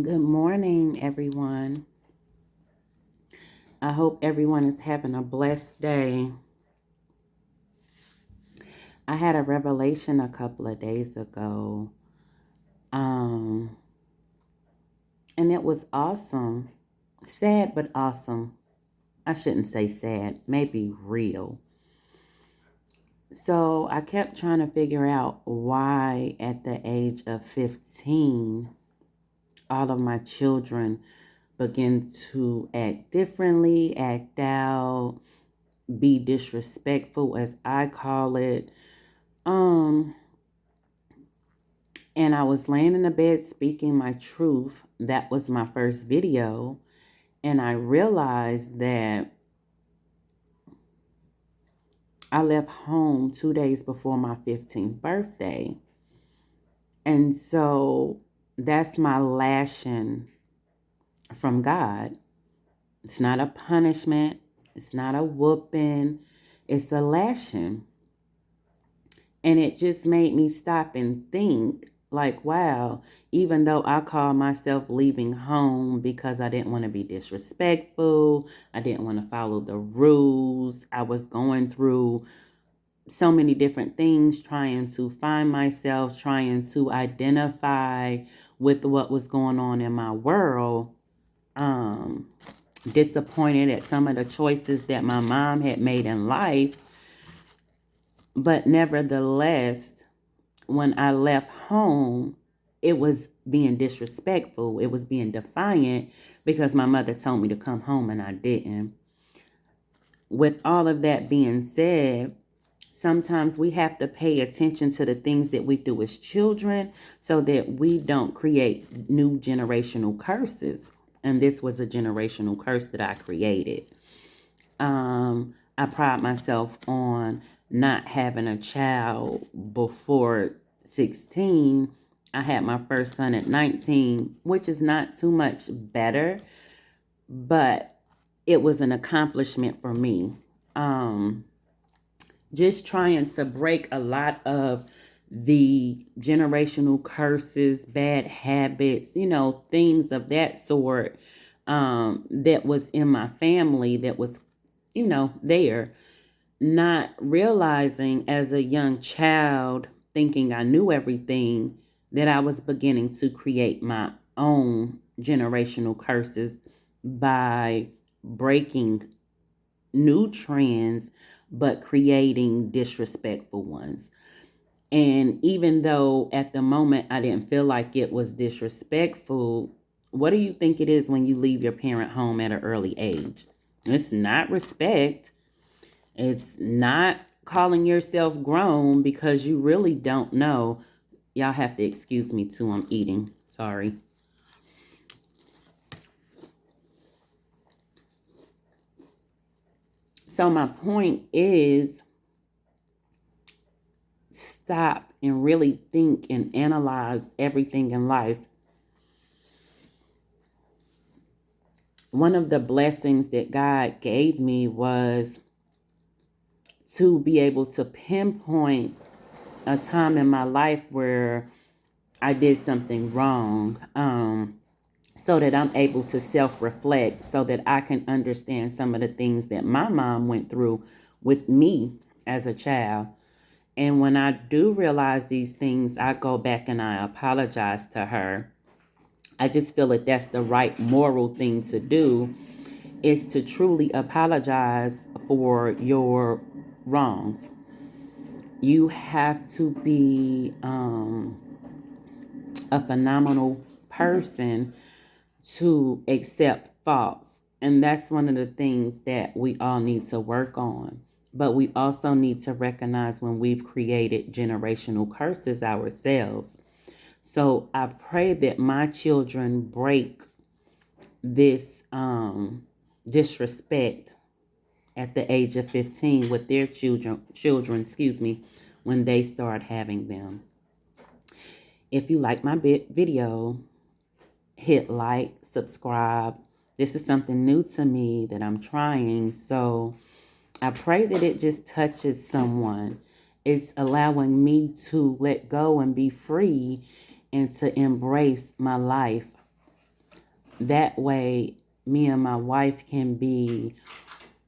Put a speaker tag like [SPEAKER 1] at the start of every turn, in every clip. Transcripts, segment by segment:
[SPEAKER 1] Good morning, everyone. I hope everyone is having a blessed day. I had a revelation a couple of days ago, um, and it was awesome. Sad, but awesome. I shouldn't say sad, maybe real. So I kept trying to figure out why, at the age of 15, all of my children begin to act differently, act out, be disrespectful, as I call it. Um, and I was laying in the bed speaking my truth. That was my first video. And I realized that I left home 2 days before my 15th birthday. And so that's my lashing from God. It's not a punishment, it's not a whooping, it's a lashing. And it just made me stop and think, like, wow, even though I call myself leaving home because I didn't want to be disrespectful, I didn't want to follow the rules, I was going through so many different things, trying to find myself, trying to identify with what was going on in my world. Um, Disappointed at some of the choices that my mom had made in life. But nevertheless, when I left home, it was being disrespectful. It was being defiant because my mother told me to come home and I didn't. With all of that being said, sometimes we have to pay attention to the things that we do as children so that we don't create new generational curses. And this was a generational curse that I created. I pride myself on not having a child before 16. I had my first son at 19, which is not too much better, but it was an accomplishment for me. Um, just trying to break a lot of the generational curses, bad habits, things of that sort, that was in my family that was, there. Not realizing as a young child, thinking I knew everything, that I was beginning to create my own generational curses by breaking new trends, but creating disrespectful ones. And even though at the moment I didn't feel like it was disrespectful, what do you think it is when you leave your parent home at an early age? It's not respect. It's not calling yourself grown because you really don't know. Y'all have to excuse me too, I'm eating. Sorry. So my point is, stop and really think and analyze everything in life. One of the blessings that God gave me was to be able to pinpoint a time in my life where I did something wrong, so that I'm able to self-reflect, so that I can understand some of the things that my mom went through with me as a child. And when I do realize these things, I go back and I apologize to her. I just feel that that's the right moral thing to do, is to truly apologize for your wrongs. You have to be a phenomenal person to accept faults. And that's one of the things that we all need to work on. But we also need to recognize when we've created generational curses ourselves. So I pray that my children break this disrespect at the age of 15 with their children, when they start having them. If you like my video, hit like, subscribe. This is something new to me that I'm trying. So I pray that it just touches someone. It's allowing me to let go and be free and to embrace my life That way, me and my wife can be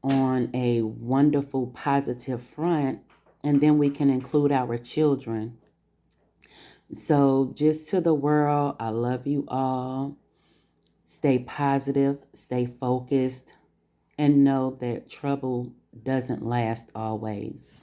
[SPEAKER 1] on a wonderful, positive front, and then we can include our children. So, just to the world, I love you all. Stay positive, stay focused, and know that trouble doesn't last always.